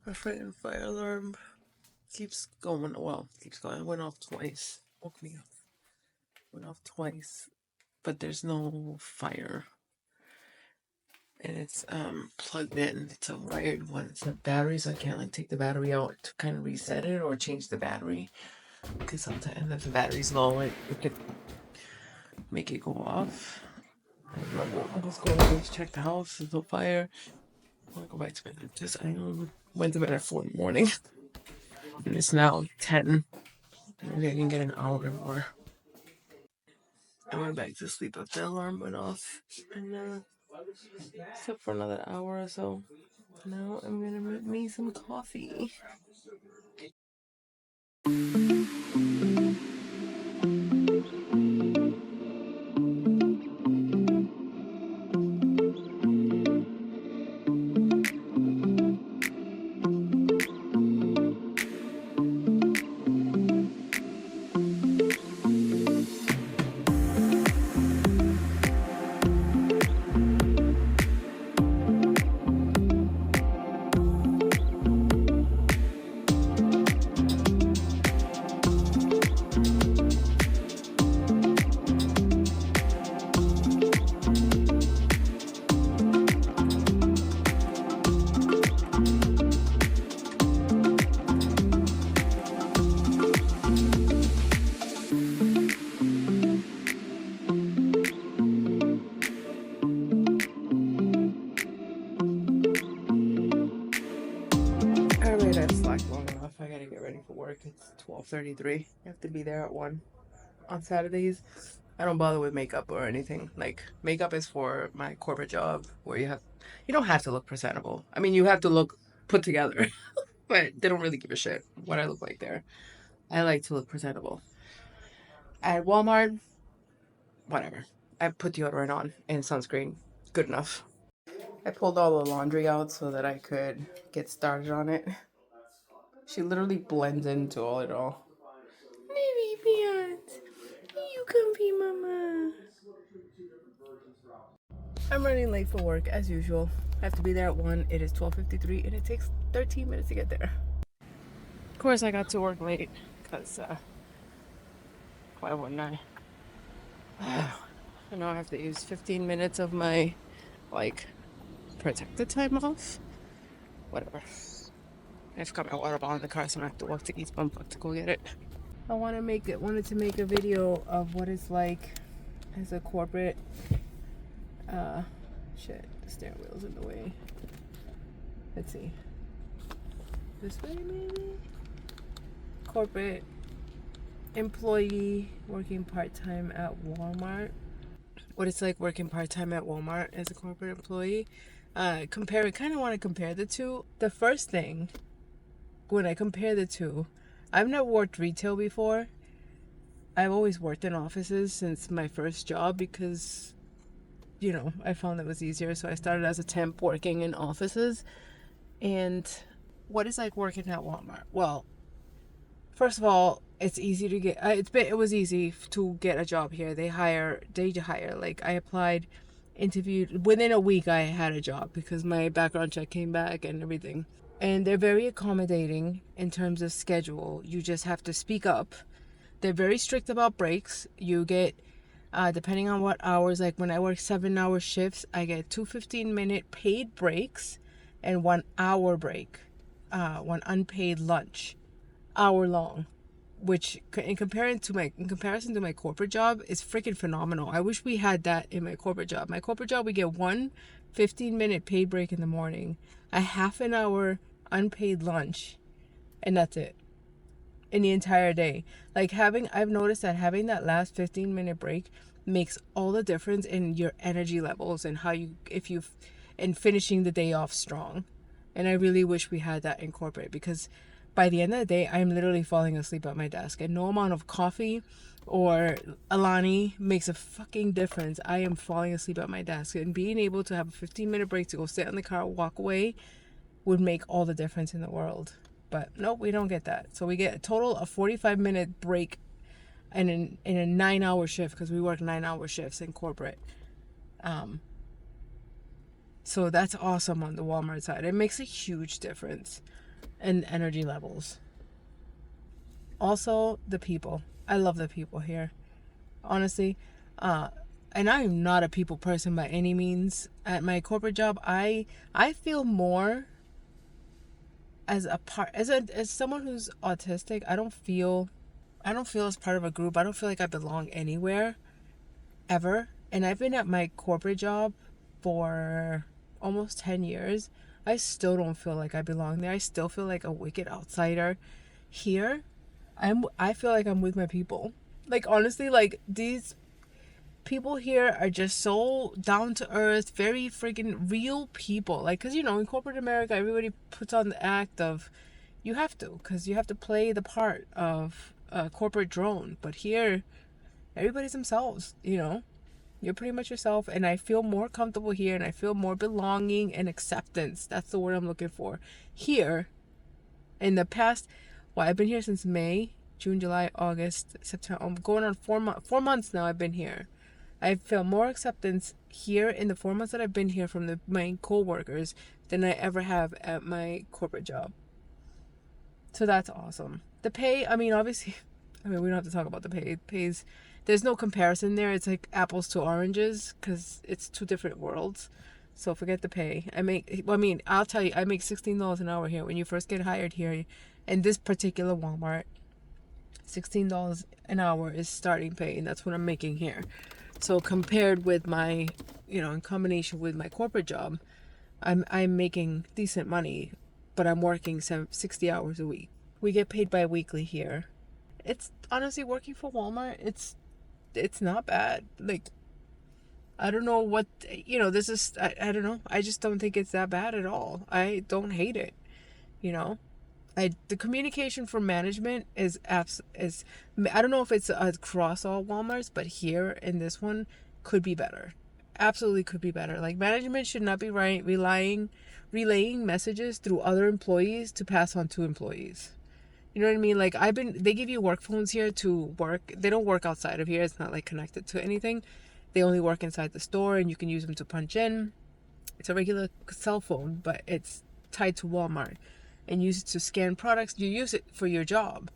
My friend fire alarm keeps going. Well, keeps going. It went off twice. Woke me up. Went off twice, but there's no fire, and it's plugged in. It's a wired one. It's a battery, so I can't like take the battery out to kind of reset it or change the battery. Because sometimes if the battery's low, it could make it go off. I'll just go and just check the house. There's no fire. I want to go back to bed. I went to bed at 4 in the morning, and it's now 10. Maybe I can get an hour more. I went back to sleep after the alarm went off, and slept for another hour or so. Now I'm gonna make me some coffee. Alright, I've slacked long enough. I gotta get ready for work. It's 12:33. I have to be there at 1. On Saturdays, I don't bother with makeup or anything. Like, makeup is for my corporate job where you don't have to look presentable. I mean, you have to look put together, but they don't really give a shit what I look like there. I like to look presentable. At Walmart, whatever. I put deodorant on and sunscreen. Good enough. I pulled all the laundry out so that I could get started on it. She literally blends into all it all. Maybe Beyonce, you comfy mama. I'm running late for work as usual. I have to be there at 1. It is 12:53 and it takes 13 minutes to get there. Of course I got to work late because why wouldn't I? I know I have to use 15 minutes of my like protected time off. Whatever. I forgot my water bottle in the car, so I have to walk to East Bumfuck to go get it. I wanted to make a video of what it's like as a corporate shit, the steering wheel's in the way. Let's see. This way maybe? Corporate employee working part-time at Walmart. What it's like working part-time at Walmart as a corporate employee. Kind of want to compare the two. The first thing, when I compare the two, I've never worked retail before. I've always worked in offices since my first job because, I found it was easier. So I started as a temp working in offices. And what is like working at Walmart? Well, first of all, it's easy to get. It was easy to get a job here. They hire. Like I applied, interviewed. Within a week, I had a job because my background check came back and everything. And they're very accommodating in terms of schedule. You just have to speak up. They're very strict about breaks. You get, depending on what hours, like when I work 7-hour shifts, I get 2 15-minute paid breaks and 1 hour break, 1 unpaid lunch, hour long, which in comparison to my corporate job is freaking phenomenal. I wish we had that in my corporate job. My corporate job, we get 1 15-minute paid break in the morning, a half an hour unpaid lunch, and that's it in the entire day. I've noticed that having that last 15-minute break makes all the difference in your energy levels and and finishing the day off strong. And I really wish we had that in corporate because by the end of the day, I'm literally falling asleep at my desk and no amount of coffee or Alani makes a fucking difference. I am falling asleep at my desk, and being able to have a 15-minute break to go sit in the car, walk away would make all the difference in the world. But nope, we don't get that. So we get a total of 45-minute break and in a 9-hour shift because we work 9-hour shifts in corporate. So that's awesome on the Walmart side. It makes a huge difference. and energy levels. Also, the people. I love the people here. Honestly, and I am not a people person by any means. At my corporate job, I feel more as a part as someone who's autistic. I don't feel as part of a group. I don't feel like I belong anywhere ever. And I've been at my corporate job for almost 10 years. I still don't feel like I belong there. I still feel like a wicked outsider. Here, I feel like I'm with my people. Like, honestly, like, these people here are just so down to earth, very freaking real people. Like, because, in corporate America, everybody puts on the act of, you have to, because you have to play the part of a corporate drone. But here, everybody's themselves. You're pretty much yourself, and I feel more comfortable here, and I feel more belonging and acceptance. That's the word I'm looking for. Here, in the past, well, I've been here since May, June, July, August, September. I'm going on 4 months now. I've been here. I feel more acceptance here in the 4 months that I've been here from my coworkers than I ever have at my corporate job. So that's awesome. The pay, I mean, obviously, we don't have to talk about the pay. It pays, there's no comparison there. It's like apples to oranges because it's two different worlds. So forget the pay. I'll tell you, I make $16 an hour here. When you first get hired here, in this particular Walmart, $16 an hour is starting pay, and that's what I'm making here. So compared with my, in combination with my corporate job, I'm making decent money, but I'm working 60 hours a week. We get paid bi-weekly here. It's honestly, working for Walmart, it's not bad. Like, I don't know what, this is, I don't know. I just don't think it's that bad at all. I don't hate it, you know. The communication from management is I don't know if it's across all Walmarts, but here in this one could be better. Absolutely could be better. Like, management should not be relaying messages through other employees to pass on to employees. You know what I mean? Like, they give you work phones here to work. They don't work outside of here. It's not like connected to anything. They only work inside the store, and you can use them to punch in. It's a regular cell phone, but it's tied to Walmart and use it to scan products. You use it for your job.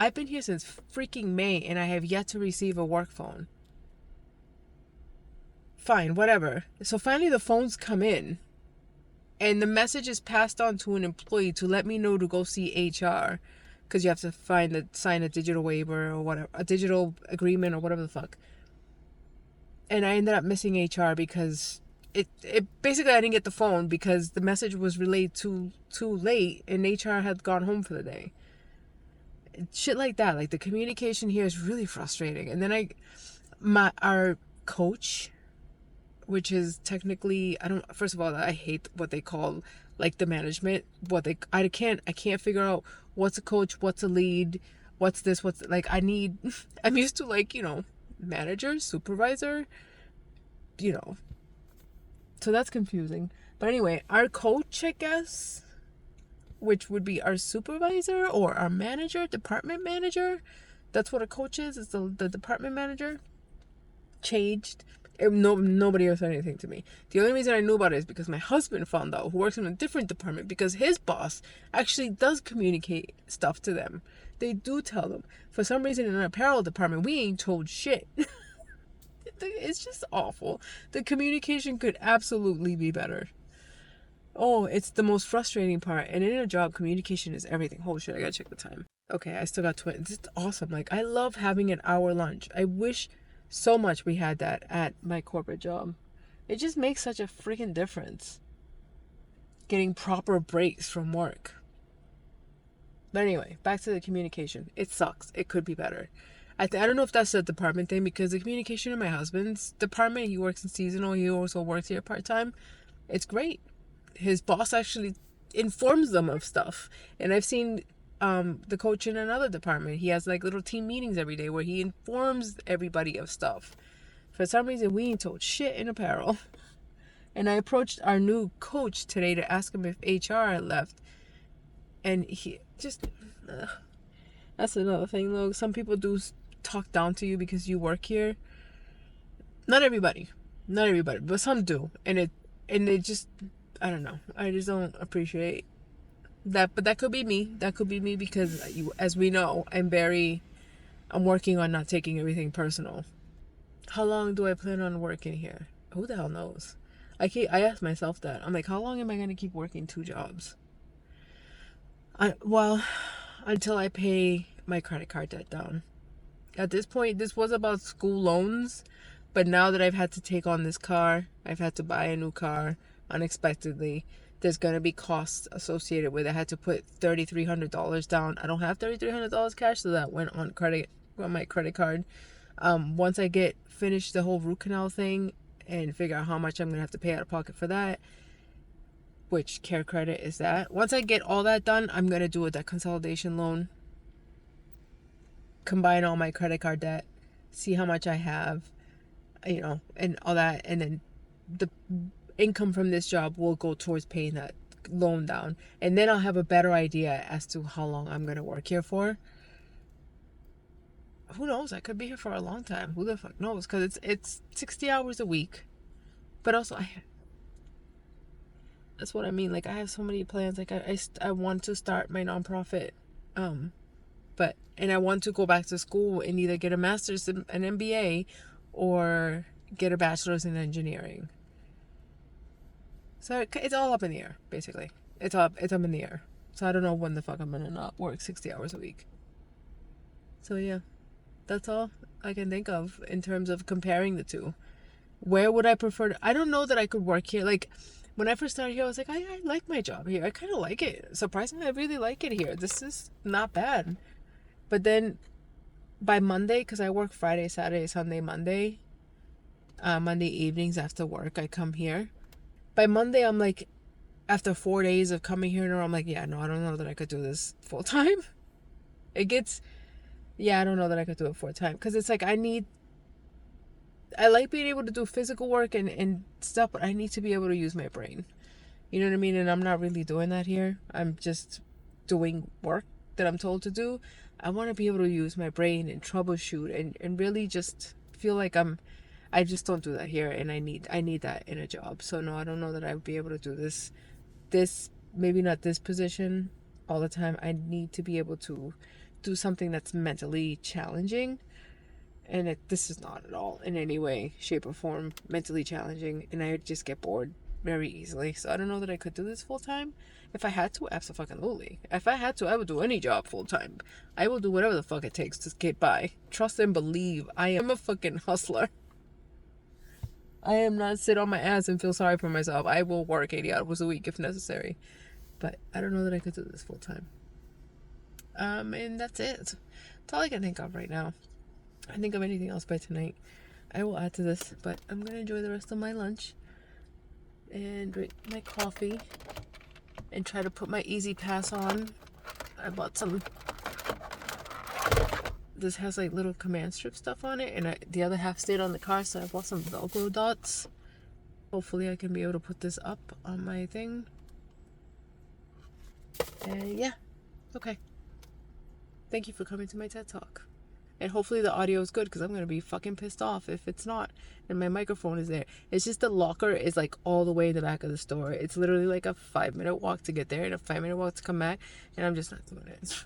I've been here since freaking May, and I have yet to receive a work phone. Fine, whatever. So finally the phones come in, and the message is passed on to an employee to let me know to go see HR, because you have to sign a digital waiver or whatever, a digital agreement or whatever the fuck. And I ended up missing HR because it basically, I didn't get the phone because the message was relayed too late, and HR had gone home for the day. Shit like that. Like, the communication here is really frustrating. And then our coach, which is technically, first of all, I hate what they call, like, the management. I can't figure out what's a coach, what's a lead, what's this, I'm used to, like, manager, supervisor, so that's confusing. But anyway, our coach, I guess, which would be our supervisor or our manager, department manager, that's what a coach is. It's the department manager. Changed. Nobody else said anything to me. The only reason I knew about it is because my husband found out, who works in a different department, because his boss actually does communicate stuff to them. They do tell them. For some reason, in our apparel department, we ain't told shit. It's just awful. The communication could absolutely be better. Oh, it's the most frustrating part. And in a job, communication is everything. Holy shit, I gotta check the time. Okay, I still got 20. This is awesome. Like, I love having an hour lunch. I wish so much we had that at my corporate job. It just makes such a freaking difference. Getting proper breaks from work. But anyway, back to the communication. It sucks. It could be better. I don't know if that's a department thing, because the communication in my husband's department, he works in seasonal, he also works here part-time, it's great. His boss actually informs them of stuff. And I've seen the coach in another department. He has, like, little team meetings every day where he informs everybody of stuff. For some reason, we ain't told shit in apparel. And I approached our new coach today to ask him if HR had left. And he just... that's another thing, though. Some people do talk down to you because you work here. Not everybody, but some do. And it just... I don't know. I just don't appreciate But that could be me. That could be me because, as we know, I'm working on not taking everything personal. How long do I plan on working here? Who the hell knows? I ask myself that. I'm like, how long am I gonna keep working 2 jobs? Well, until I pay my credit card debt down. At this point, this was about school loans, but now that I've had to take on this car, I've had to buy a new car unexpectedly. There's gonna be costs associated with it. I had to put $3,300 down. I don't have $3,300 cash, so that went on my credit card. Once I get finished the whole root canal thing and figure out how much I'm gonna have to pay out of pocket for that, which care credit is that. Once I get all that done, I'm gonna do a debt consolidation loan, combine all my credit card debt, see how much I have, and all that, and then the income from this job will go towards paying that loan down, and then I'll have a better idea as to how long I'm gonna work here for. Who knows? I could be here for a long time. Who the fuck knows? Because it's 60 hours a week, but also that's what I mean. Like, I have so many plans. Like, I want to start my nonprofit, and I want to go back to school and either get a master's, an MBA, or get a bachelor's in engineering. So it's all up in the air, basically. It's up in the air. So I don't know when the fuck I'm gonna not work 60 hours a week. So yeah, that's all I can think of in terms of comparing the two. Where would I prefer to, I don't know that I could work here. Like, when I first started here, I was like, I like my job here. I kind of like it. Surprisingly, I really like it here. This is not bad. But then by Monday, because I work Friday, Saturday, Sunday, Monday, Monday evenings after work, I come here. By Monday, I'm like, after 4 days of coming here, I'm like, yeah, no, I don't know that I could do this full time. I don't know that I could do it full time. Because it's like, I like being able to do physical work and stuff, but I need to be able to use my brain. You know what I mean? And I'm not really doing that here. I'm just doing work that I'm told to do. I want to be able to use my brain and troubleshoot and really just feel like I just don't do that here, and I need that in a job. So no, I don't know that I would be able to do this maybe not this position all the time. I need to be able to do something that's mentally challenging, and this is not at all in any way, shape, or form mentally challenging, and I just get bored very easily. So I don't know that I could do this full time. If I had to, absolutely. If I had to, I would do any job full time. I will do whatever the fuck it takes to get by. Trust and believe. I am a fucking hustler. I am not sit on my ass and feel sorry for myself. I will work 80 hours a week if necessary. But I don't know that I could do this full time. And that's it. That's all I can think of right now. I think of anything else by tonight, I will add to this. But I'm gonna enjoy the rest of my lunch and drink my coffee and try to put my Easy Pass on. I bought some. This has like little command strip stuff on it, and the other half stayed on the car, so I bought some Velcro dots. Hopefully I can be able to put this up on my thing. And yeah, okay. Thank you for coming to my TED Talk. And hopefully the audio is good, because I'm going to be fucking pissed off if it's not. And my microphone is there. It's just the locker is like all the way in the back of the store. It's literally like a 5-minute walk to get there and a 5-minute walk to come back. And I'm just not doing it.